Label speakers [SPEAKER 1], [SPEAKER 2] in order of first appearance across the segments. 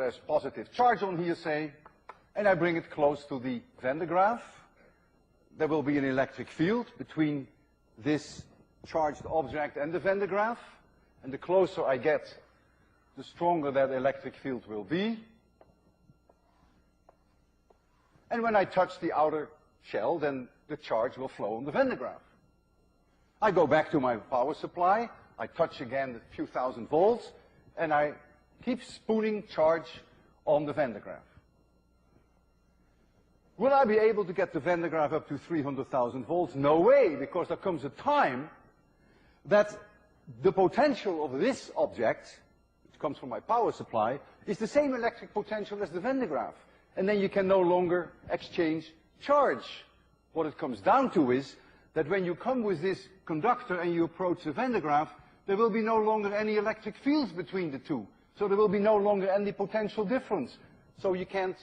[SPEAKER 1] there's positive charge on here, say, and I bring it close to the Van de Graaff. There will be an electric field between this charged object and the Van de Graaff, and the closer I get, the stronger that electric field will be. And when I touch the outer shell, then the charge will flow on the Van de Graaff. I go back to my power supply, I touch again a few thousand volts, and I keep spooning charge on the Van de Graaff. Will I be able to get the Van de Graaff up to 300,000 volts? No way, because there comes a time that the potential of this object, which comes from my power supply, is the same electric potential as the Van de Graaff. And then you can no longer exchange charge. What it comes down to is that when you come with this conductor and you approach the Van de Graaff, there will be no longer any electric fields between the two. So there will be no longer any potential difference. So you can't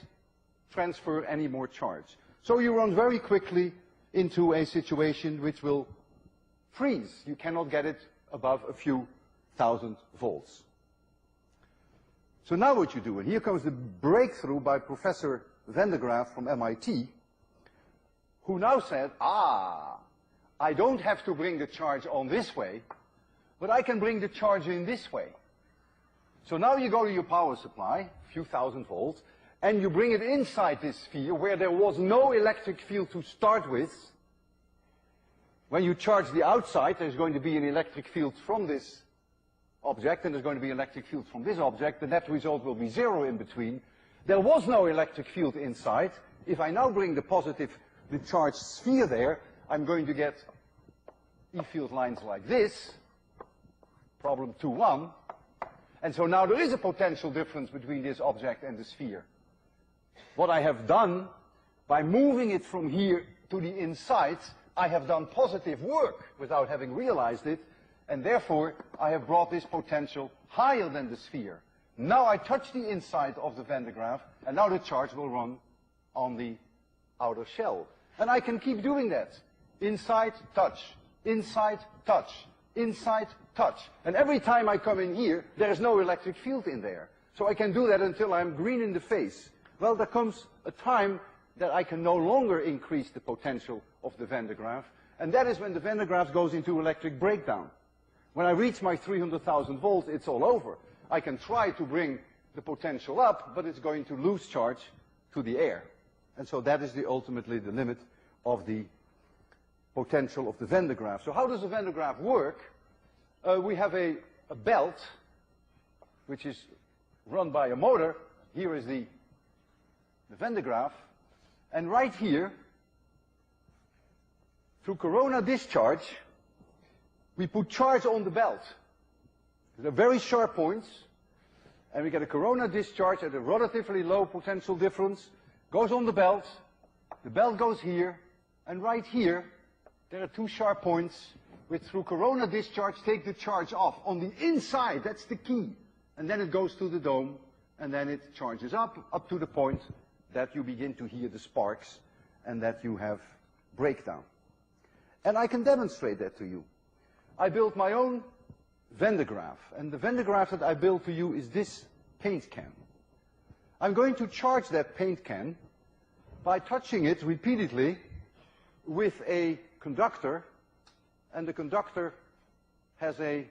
[SPEAKER 1] transfer any more charge. So you run very quickly into a situation which will freeze. You cannot get it above a few thousand volts. So now what you do, and here comes the breakthrough by Professor Van de Graaff from MIT, who now said, I don't have to bring the charge on this way, but I can bring the charge in this way. So now you go to your power supply, a few thousand volts, and you bring it inside this sphere where there was no electric field to start with. When you charge the outside, there's going to be an electric field from this object, and there's going to be an electric field from this object. The net result will be zero in between. There was no electric field inside. If I now bring the charged sphere there, I'm going to get E-field lines like this, problem 2-1. And so now there is a potential difference between this object and the sphere. What I have done, by moving it from here to the inside, I have done positive work without having realized it, and therefore I have brought this potential higher than the sphere. Now I touch the inside of the Van de Graaff, and now the charge will run on the outer shell. And I can keep doing that. Inside, touch. Inside, touch. Inside, touch. And every time I come in here, there is no electric field in there. So I can do that until I'm green in the face. Well, there comes a time that I can no longer increase the potential of the Van de Graaff, and that is when the Van de Graaff goes into electric breakdown. When I reach my 300,000 volts, it's all over. I can try to bring the potential up, but it's going to lose charge to the air. And so that is ultimately the limit of the potential of the Van de Graaff. So how does the Van de Graaff work? We have a belt, which is run by a motor. Here is the Van de Graaff. And right here, through corona discharge, we put charge on the belt. They're very sharp points, and we get a corona discharge at a relatively low potential difference, goes on the belt goes here, and right here, there are two sharp points which through corona discharge take the charge off. On the inside, that's the key. And then it goes to the dome, and then it charges up to the point that you begin to hear the sparks, and that you have breakdown. And I can demonstrate that to you. I built my own Van de Graaff, and the Van de Graaff that I built to you is this paint can. I'm going to charge that paint can by touching it repeatedly with a conductor, and the conductor has I'm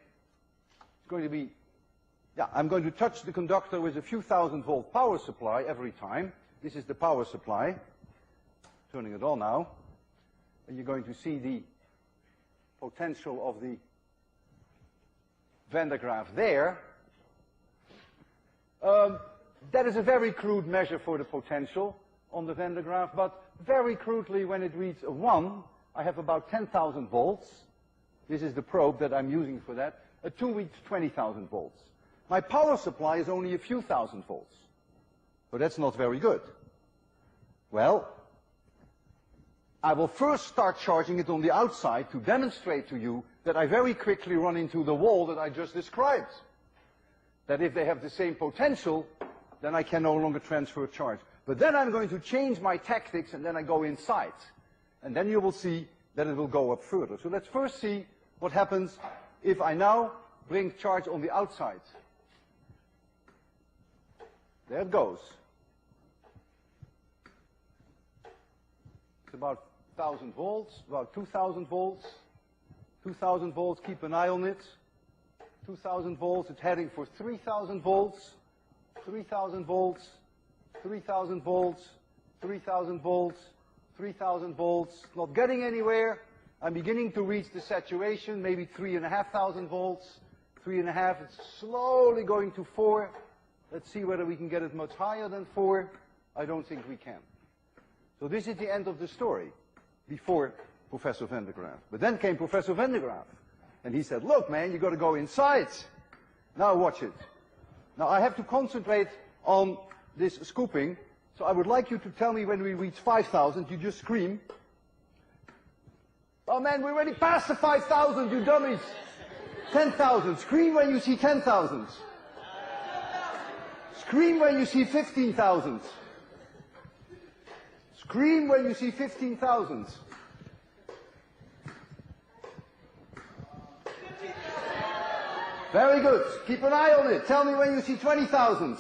[SPEAKER 1] going to touch the conductor with a few thousand volt power supply every time. This is the power supply. Turning it on now. And you're going to see the potential of the Van de Graaff there. That is a very crude measure for the potential on the Van de Graaff, but very crudely, when it reads a 1, I have about 10,000 volts. This is the probe that I'm using for that. A 2 reads 20,000 volts. My power supply is only a few thousand volts. So that's not very good. Well, I will first start charging it on the outside to demonstrate to you that I very quickly run into the wall that I just described. That if they have the same potential, then I can no longer transfer charge. But then I'm going to change my tactics, and then I go inside. And then you will see that it will go up further. So let's first see what happens if I now bring charge on the outside. There it goes. It's about 1,000 volts, about 2,000 volts. 2,000 volts, keep an eye on it. 2,000 volts, it's heading for 3,000 volts. 3,000 volts, 3,000 volts, 3,000 volts, 3,000 volts. Not getting anywhere. I'm beginning to reach the saturation, maybe 3,500 volts. 3.5, it's slowly going to 4. Let's see whether we can get it much higher than 4. I don't think we can. So this is the end of the story before Professor Van der Graaf. But then came Professor Van der Graaf. And he said, look, man, you got to go inside. Now watch it. Now I have to concentrate on this scooping. So I would like you to tell me when we reach 5,000. You just scream. Oh, man, we're already past the 5,000, you dummies. 10,000. Scream when you see 10,000. Scream when you see 15,000. Scream when you see 15,000. Very good. Keep an eye on it. Tell me when you see 20,000.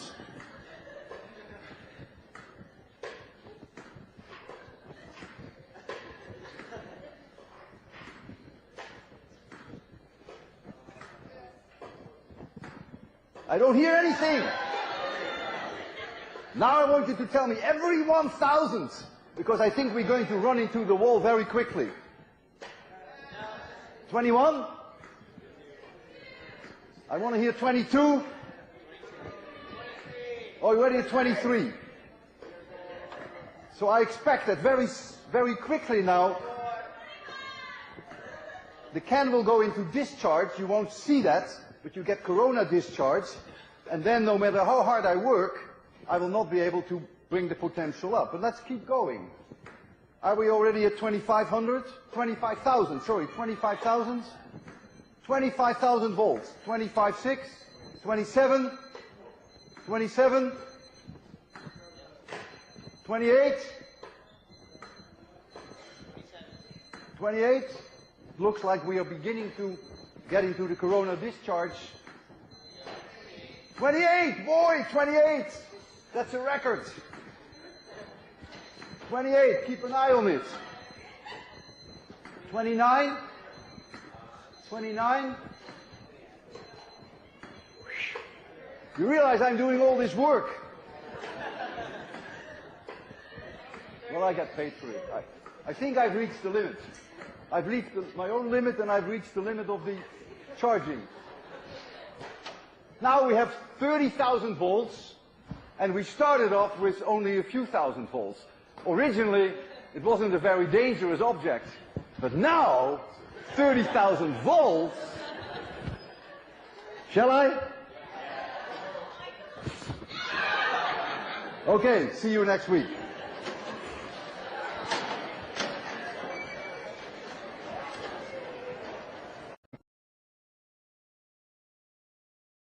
[SPEAKER 1] I don't hear anything. Now I want you to tell me every 1,000, because I think we're going to run into the wall very quickly. 21? I want to hear 22. Oh, you're already at 23. So I expect that very quickly now, the can will go into discharge. You won't see that, but you get corona discharge. And then no matter how hard I work, I will not be able to bring the potential up. But let's keep going. Are we already at 2,500? 25,000, sorry, 25,000? 25,000 volts. 25.6, 27, 27, 28, 28. Looks like we are beginning to get into the corona discharge. 28, boy, 28. That's a record. 28, keep an eye on it. 29. 29. You realize I'm doing all this work. Well, I get paid for it. I think I've reached the limit. I've reached my own limit, and I've reached the limit of the charging. Now we have 30,000 volts, and we started off with only a few thousand volts. Originally, it wasn't a very dangerous object, but now 30,000 volts. Shall I? Okay, see you next week.